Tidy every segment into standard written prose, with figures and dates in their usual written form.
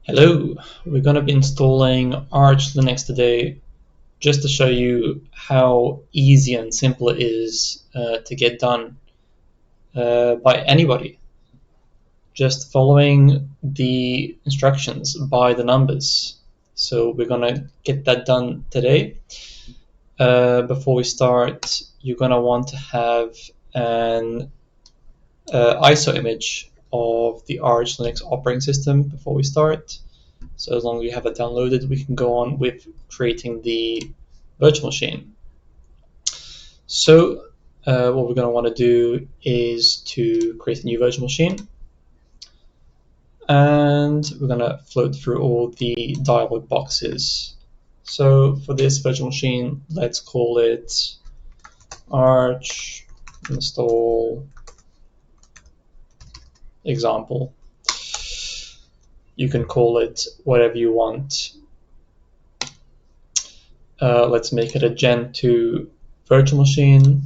Hello, we're going to be installing Arch Linux today just to show you how easy and simple it is to get done by anybody. Just following the instructions by the numbers. So we're going to get that done today. Before we start, you're going to want to have an ISO image of the Arch Linux operating system before we start. So as long as you have it downloaded, we can go on with creating the virtual machine. So what we're going to want to do is to create a new virtual machine. And we're going to float through all the dialog boxes. So for this virtual machine, let's call it Arch install example. You can call it whatever you want. Let's make it a Gen 2 virtual machine,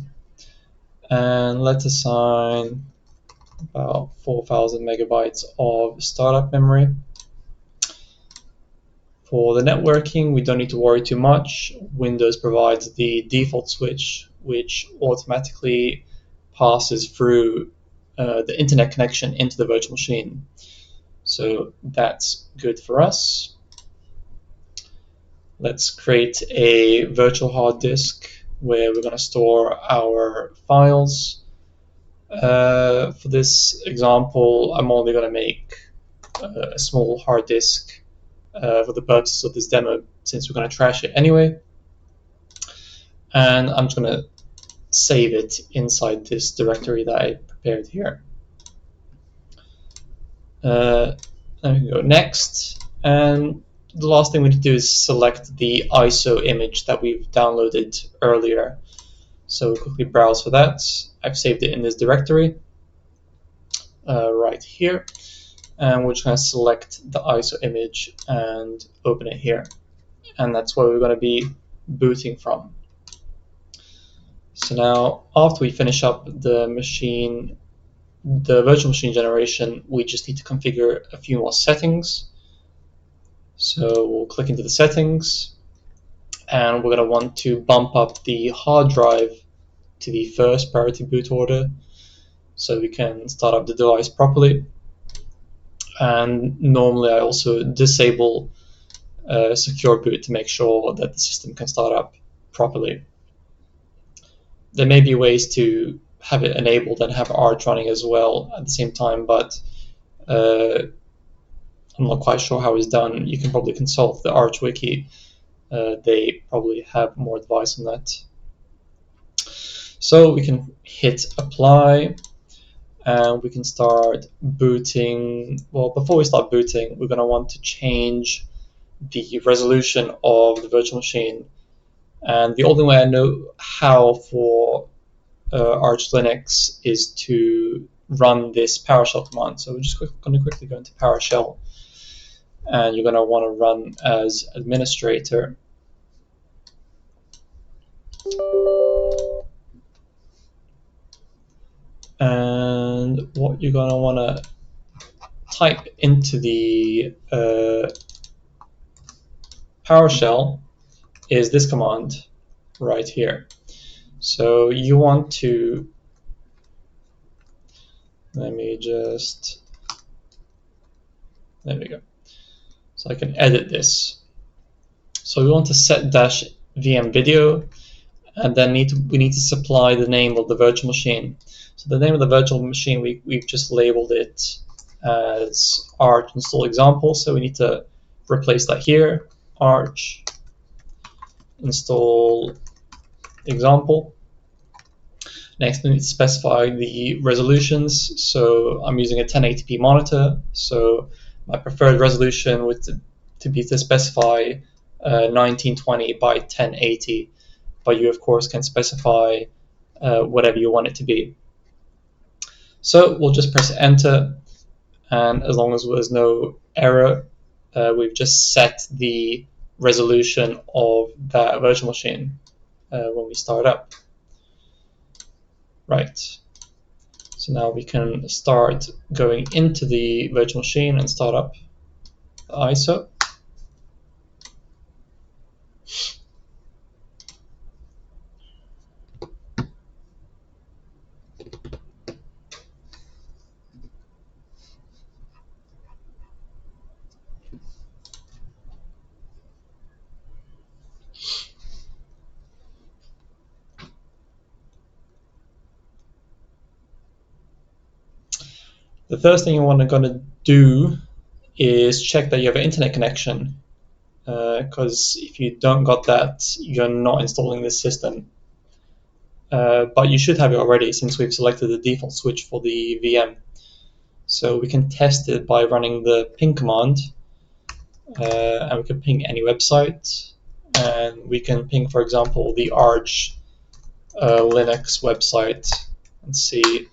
and let's assign about 4,000 megabytes of startup memory. For the networking, we don't need to worry too much. Windows provides the default switch, which automatically passes through the internet connection into the virtual machine. So that's good for us. Let's create a virtual hard disk where we're going to store our files. For this example, I'm only going to make a small hard disk for the purposes of this demo, since we're going to trash it anyway. And I'm just going to save it inside this directory that I prepared here. Then we can go next, and the last thing we need to do is select the ISO image that we've downloaded earlier. So we'll quickly browse for that. I've saved it in this directory right here, and we're just going to select the ISO image and open it here, and that's where we're going to be booting from. So now, after we finish up the virtual machine generation, we just need to configure a few more settings. So we'll click into the settings, and we're going to want to bump up the hard drive to the first priority boot order so we can start up the device properly. And normally I also disable secure boot to make sure that the system can start up properly. There may be ways to have it enabled and have Arch running as well at the same time, but I'm not quite sure how it's done. You can probably consult the Arch wiki. They probably have more advice on that. So we can hit apply, and we can start booting. Well, before we start booting, we're going to want to change the resolution of the virtual machine. And the only way I know how for Arch Linux is to run this PowerShell command. So we're just going to quickly go into PowerShell, and you're going to want to run as administrator. And what you're going to want to type into the PowerShell is this command right here. So you want to, there we go. So I can edit this. So we want to set -vm video, and then we need to supply the name of the virtual machine. So the name of the virtual machine, we've just labeled it as Arch install example. So we need to replace that here, Arch install example. Next, we need to specify the resolutions. So I'm using a 1080p monitor. So my preferred resolution would be to specify 1920 by 1080. But you, of course, can specify whatever you want it to be. So we'll just press enter. And as long as there's no error, we've just set the resolution of that virtual machine when we start up. Right. So now we can start going into the virtual machine and start up. ISO. The first thing you want to gonna do is check that you have an internet connection, because if you don't got that, you're not installing this system. But you should have it already since we've selected the default switch for the VM. So we can test it by running the ping command, and we can ping any website, and we can ping, for example, the Arch Linux website and see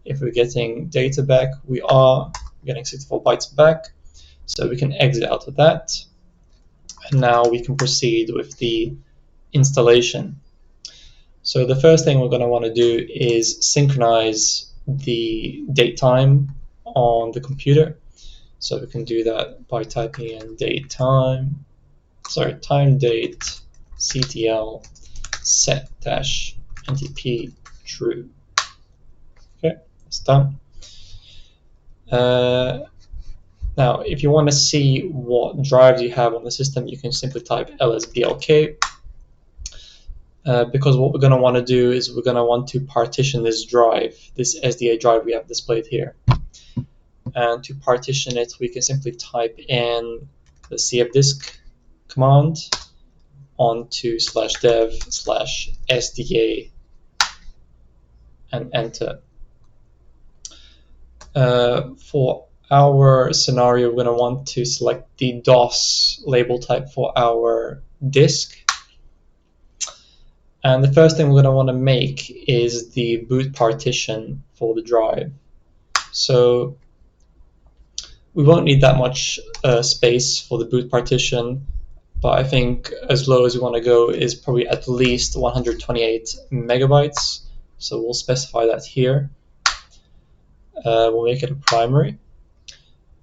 if we're getting data back. We are getting 64 bytes back, so we can exit out of that. And now we can proceed with the installation. So the first thing we're going to want to do is synchronize the date time on the computer. So we can do that by typing in time date ctl set-ntp true. Okay, it's done. Now, if you want to see what drives you have on the system, you can simply type lsblk. Because what we're going to want to do is we're going to want to partition this drive, this SDA drive we have displayed here. And to partition it, we can simply type in the cfdisk command onto /dev/sda and enter. For our scenario, we're going to want to select the DOS label type for our disk. And the first thing we're going to want to make is the boot partition for the drive. So we won't need that much space for the boot partition, but I think as low as we want to go is probably at least 128 megabytes. So we'll specify that here. We'll make it a primary,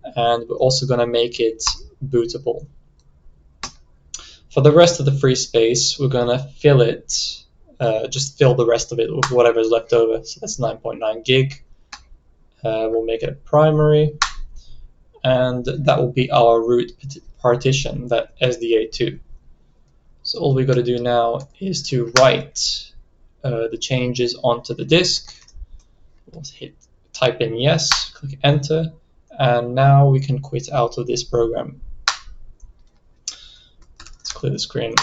and we're also going to make it bootable. For the rest of the free space, we're going to fill it, just fill the rest of it with whatever is left over. So that's 9.9 gig. We'll make it a primary, and that will be our root partition, that SDA2. So all we've got to do now is to write the changes onto the disk. We'll type in yes, click enter, and now we can quit out of this program. Let's clear the screen.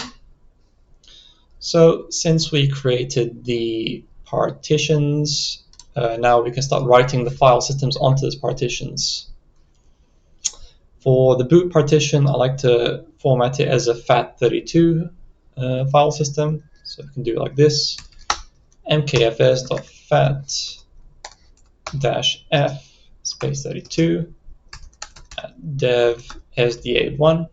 So since we created the partitions, now we can start writing the file systems onto those partitions. For the boot partition, I like to format it as a FAT32 file system. So we can do it like this: mkfs.fat-f space 32 dev sda1.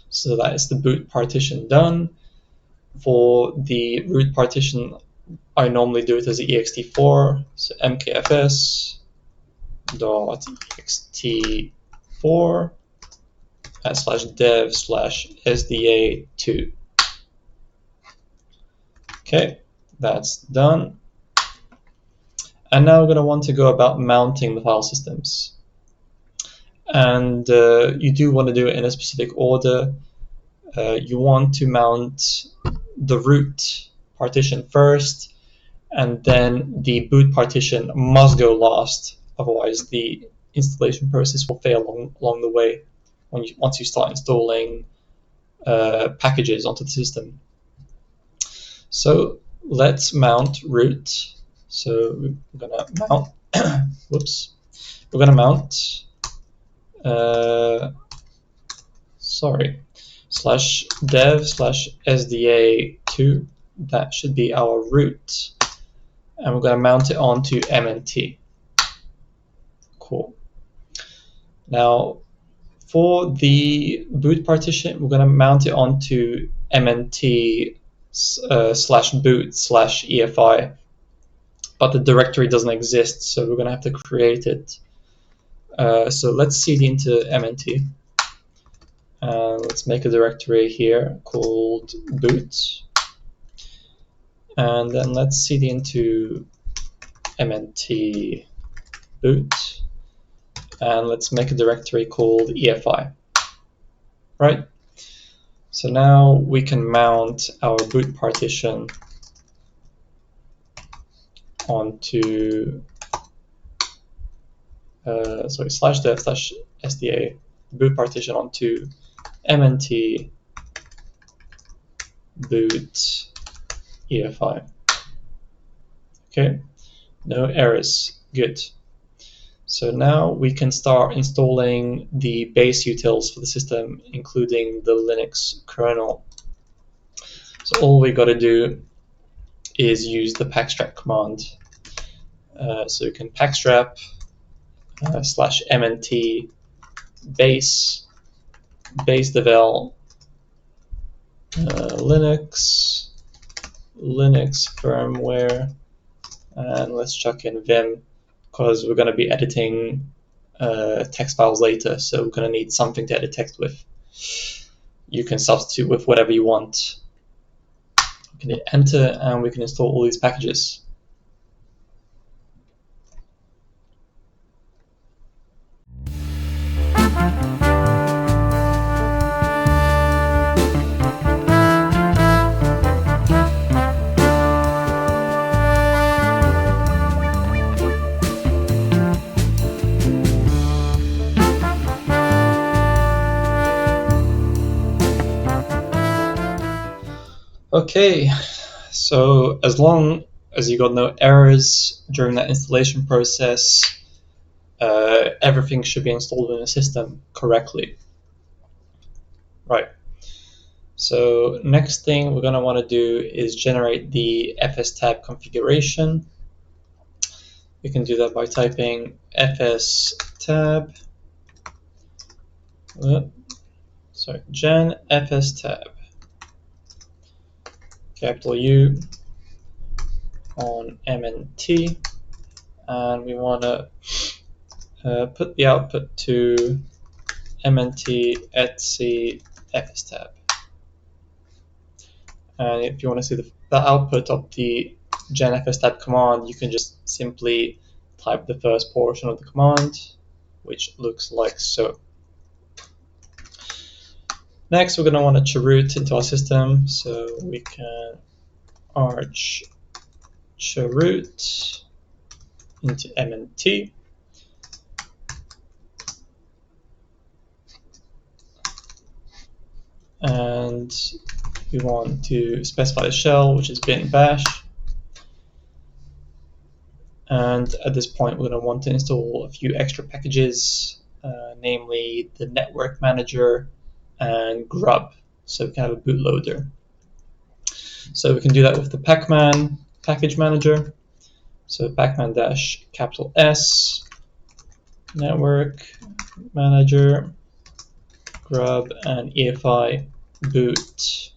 So that is the boot partition done. For the root partition, I normally do it as an ext4, so mkfs.ext4 /dev/sda2. Okay, that's done. And now we're going to want to go about mounting the file systems. And you do want to do it in a specific order. You want to mount the root partition first, and then the boot partition must go last. Otherwise, the installation process will fail along the way once you start installing packages onto the system. So let's mount root. So we're gonna mount. Whoops. We're gonna mount. /dev/sda2. That should be our root, and we're going to mount it onto MNT. Cool. Now, for the boot partition, we're going to mount it onto MNT /boot/EFI, but the directory doesn't exist, so we're going to have to create it. So let's cd into mnt. Let's make a directory here called boot. And then let's cd into mnt boot. And let's make a directory called EFI. Right? So now we can mount our boot partition onto /dev/sda boot partition onto mnt boot EFI. Okay, no errors, good. So now we can start installing the base utils for the system, including the Linux kernel. So all we got to do is use the pacstrap command. So you can pacstrap /mnt base devel Linux firmware, and let's chuck in vim, because we're going to be editing text files later, so we're going to need something to edit text with. You can substitute with whatever you want. We can hit enter and we can install all these packages. Okay, so as long as you got no errors during that installation process, everything should be installed in the system correctly. Right. So next thing we're going to want to do is generate the fstab configuration. We can do that by typing fstab, gen fstab, capital U on mnt, and we want to put the output to mnt etc fstab. And if you want to see the output of the gen fstab command, you can just simply type the first portion of the command, which looks like so. Next, we're going to want to chroot into our system, so we can arch chroot into mnt. And we want to specify the shell, which is bin bash. And at this point, we're going to want to install a few extra packages, namely the network manager and grub, so we can have a bootloader. So we can do that with the pacman package manager. So pacman -S network manager grub and EFI boot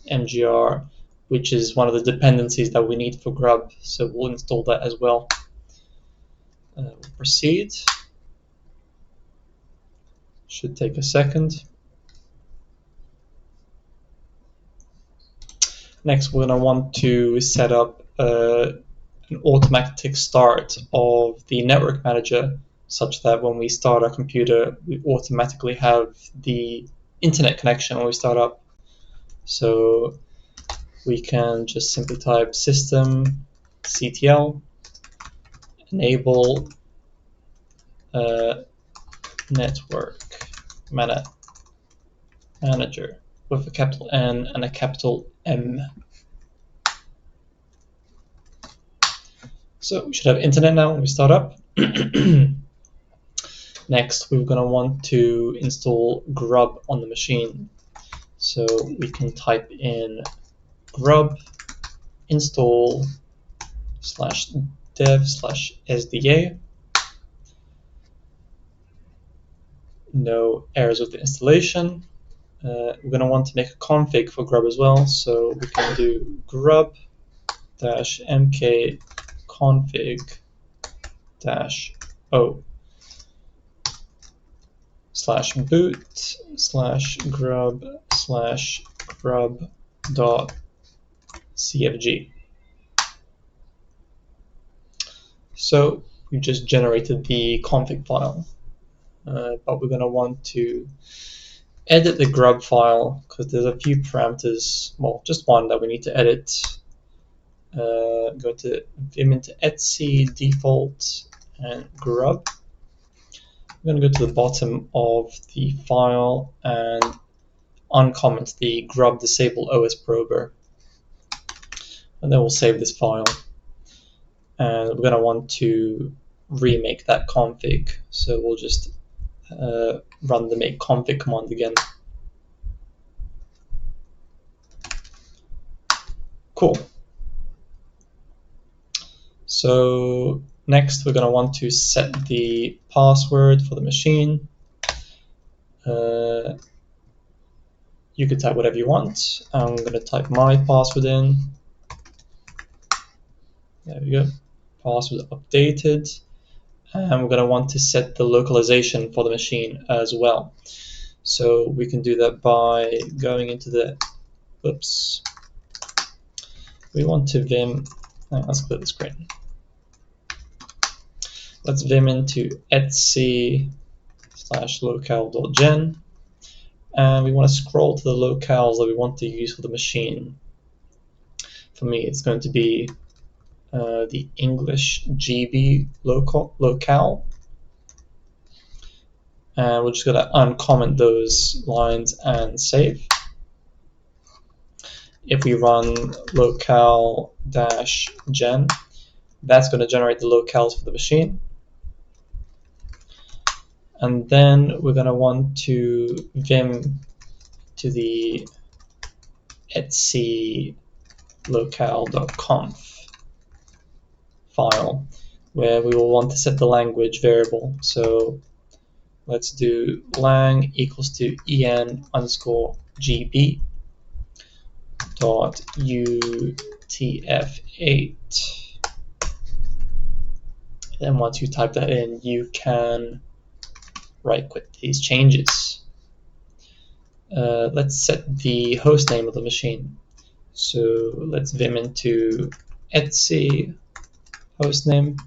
mgr, which is one of the dependencies that we need for grub, so we'll install that as well. We'll proceed. Should take a second. Next, we're going to want to set up an automatic start of the network manager, such that when we start our computer, we automatically have the internet connection when we start up. So we can just simply type systemctl enable network manager with a capital N and a capital M. So we should have internet now when we start up. Next, we're going to want to install grub on the machine. So we can type in grub install /dev/sda. No errors with the installation. We're going to want to make a config for grub as well, so we can do grub-mk config-o. /boot /grub/grub.cfg. So we just generated the config file, but we're going to want to edit the grub file because there's a few parameters, well, just one that we need to edit. Go to vim into etc default and grub. I'm going to go to the bottom of the file and uncomment the grub disable OS prober, and then we'll save this file. And we're going to want to remake that config, so we'll just run the make config command again. Cool. So next we're going to want to set the password for the machine. You could type whatever you want. I'm going to type my password in. There we go. Password updated. And we're going to want to set the localization for the machine as well. So we can do that by going into the, oops. We want to vim, let's clear the screen. Let's vim into etc/locale.gen. And we want to scroll to the locales that we want to use for the machine. For me, it's going to be the English GB locale. And we're just going to uncomment those lines and save. If we run locale-gen, that's going to generate the locales for the machine. And then we're going to want to vim to the etc/locale.conf file, where we will want to set the language variable. So let's do lang equals to en_gb .utf8. Then once you type that in, you can right quit these changes. Let's set the host name of the machine. So let's vim into etc hostname.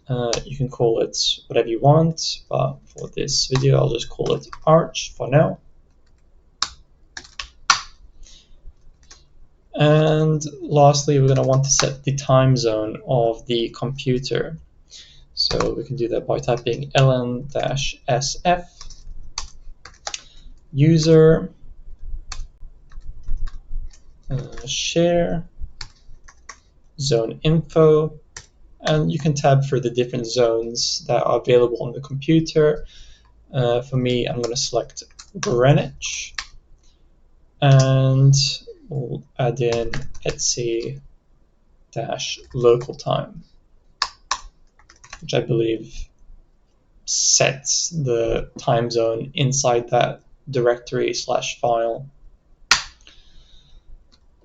You can call it whatever you want, but for this video I'll just call it Arch for now. And lastly, we're going to want to set the time zone of the computer. So we can do that by typing ln-sf user share zone info, and you can tab for the different zones that are available on the computer. For me, I'm going to select Greenwich, and we'll add in etc-local time, which I believe sets the time zone inside that directory/file.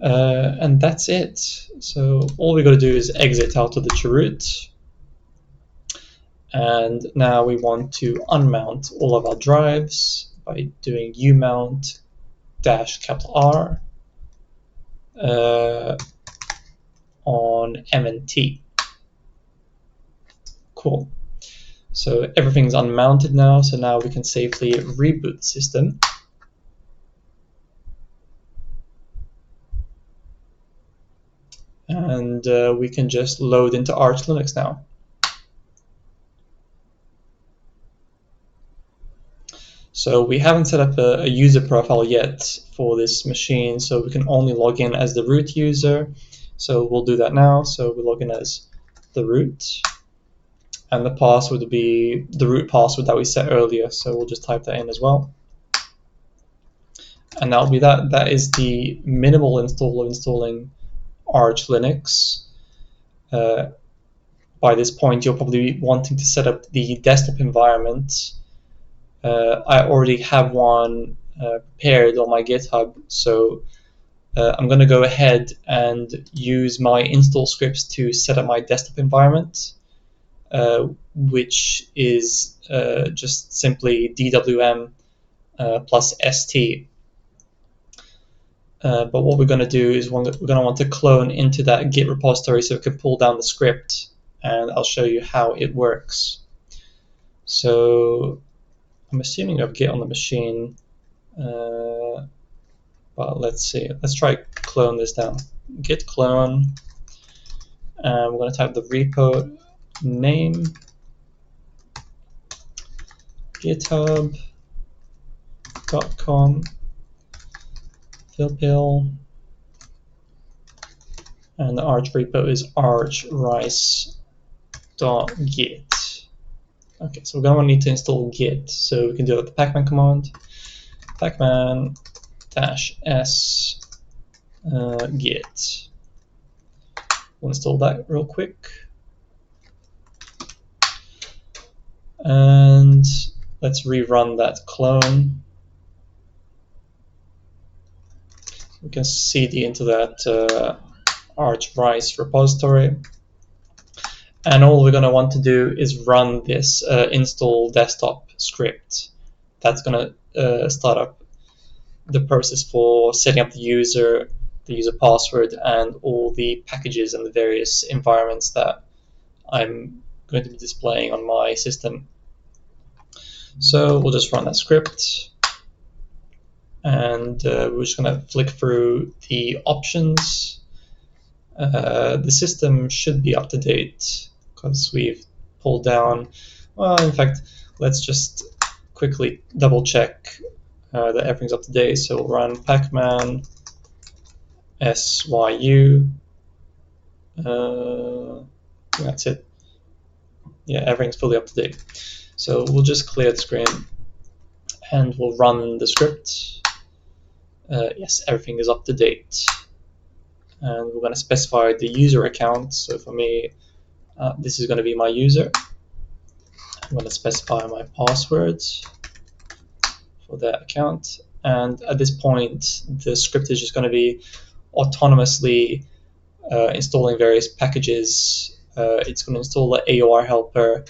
And that's it. So all we got to do is exit out of the chroot. And now we want to unmount all of our drives by doing umount -R on MNT. Cool. So everything's unmounted now, so now we can safely reboot the system. And we can just load into Arch Linux now. So we haven't set up a user profile yet for this machine, so we can only log in as the root user. So we'll do that now. So we log in as the root, and the password will be the root password that we set earlier. So we'll just type that in as well. And that'll be that. That is the minimal install of installing Arch Linux. By this point, you'll probably be wanting to set up the desktop environment. I already have one prepared on my GitHub, so I'm going to go ahead and use my install scripts to set up my desktop environment. which is just simply DWM plus ST. But what we're going to do is we're going to want to clone into that Git repository so we can pull down the script, and I'll show you how it works. So I'm assuming I have Git on the machine, but let's see. Let's try clone this down. Git clone, and we're going to type the repo name, github.com, filpil, and the arch repo is archrice.git. Okay, so we're going to need to install Git, so we can do it with the pacman command, pacman-s git. We'll install that real quick. And let's rerun that clone. We can cd into that archrice repository. And all we're going to want to do is run this install desktop script. That's going to start up the process for setting up the user password, and all the packages and the various environments that I'm going to be displaying on my system. So we'll just run that script, and we're just going to flick through the options. The system should be up to date because we've pulled down, well, in fact, let's just quickly double check that everything's up to date. So we'll run pacman syu. That's it. Yeah, everything's fully up to date. So we'll just clear the screen and we'll run the script. Yes, everything is up to date. And we're going to specify the user account. So for me, this is going to be my user. I'm going to specify my password for that account. And at this point, the script is just going to be autonomously installing various packages. It's going to install the AOR helper,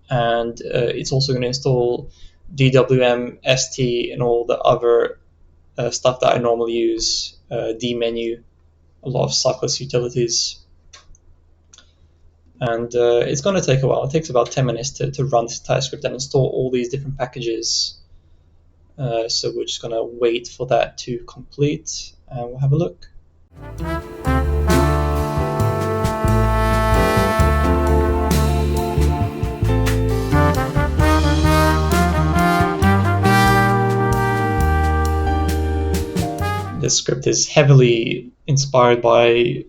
and it's also going to install DWM, ST, and all the other stuff that I normally use, dmenu, a lot of Cyclist utilities. And it's going to take a while. It takes about 10 minutes to run this entire script and install all these different packages. So we're just going to wait for that to complete, and we'll have a look. This script is heavily inspired by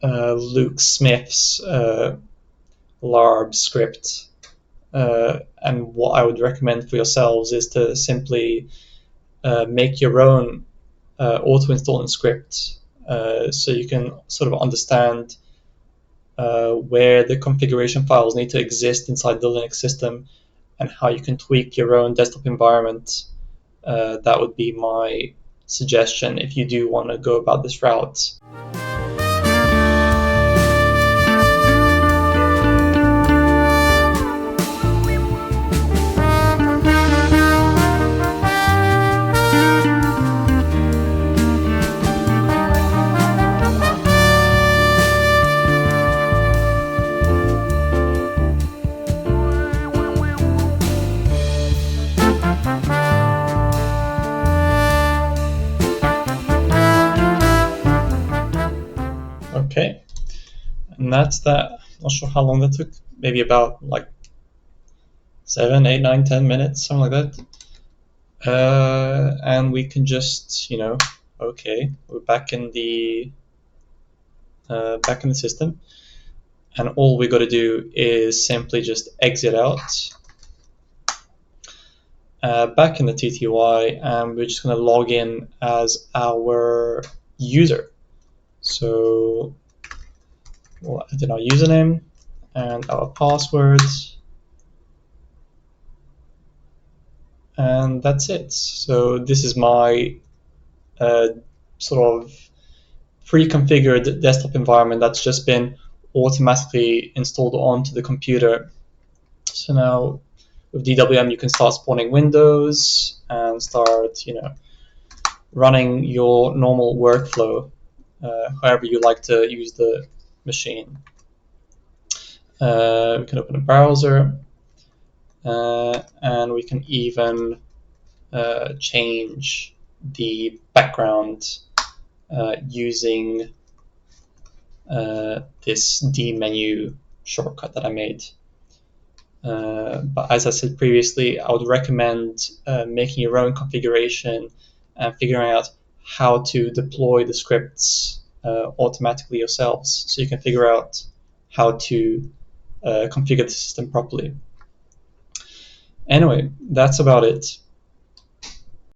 Luke Smith's LARB script. And what I would recommend for yourselves is to simply make your own auto-installing script, so you can sort of understand where the configuration files need to exist inside the Linux system and how you can tweak your own desktop environment. That would be my suggestion if you do want to go about this route. Okay, and that's that. Not sure how long that took. Maybe about like 7, 8, 9, 10 minutes, something like that. And we can just, okay, we're back in the system, and all we got to do is simply just exit out. Back in the TTY, and we're just going to log in as our user. So we'll add in our username and our password, and that's it. So this is my sort of pre-configured desktop environment that's just been automatically installed onto the computer. So now with DWM, you can start spawning windows and start, running your normal workflow, however you like to use the machine. We can open a browser, and we can even change the background using this D menu shortcut that I made. But as I said previously, I would recommend making your own configuration and figuring out how to deploy the scripts automatically yourselves, so you can figure out how to configure the system properly. Anyway, that's about it.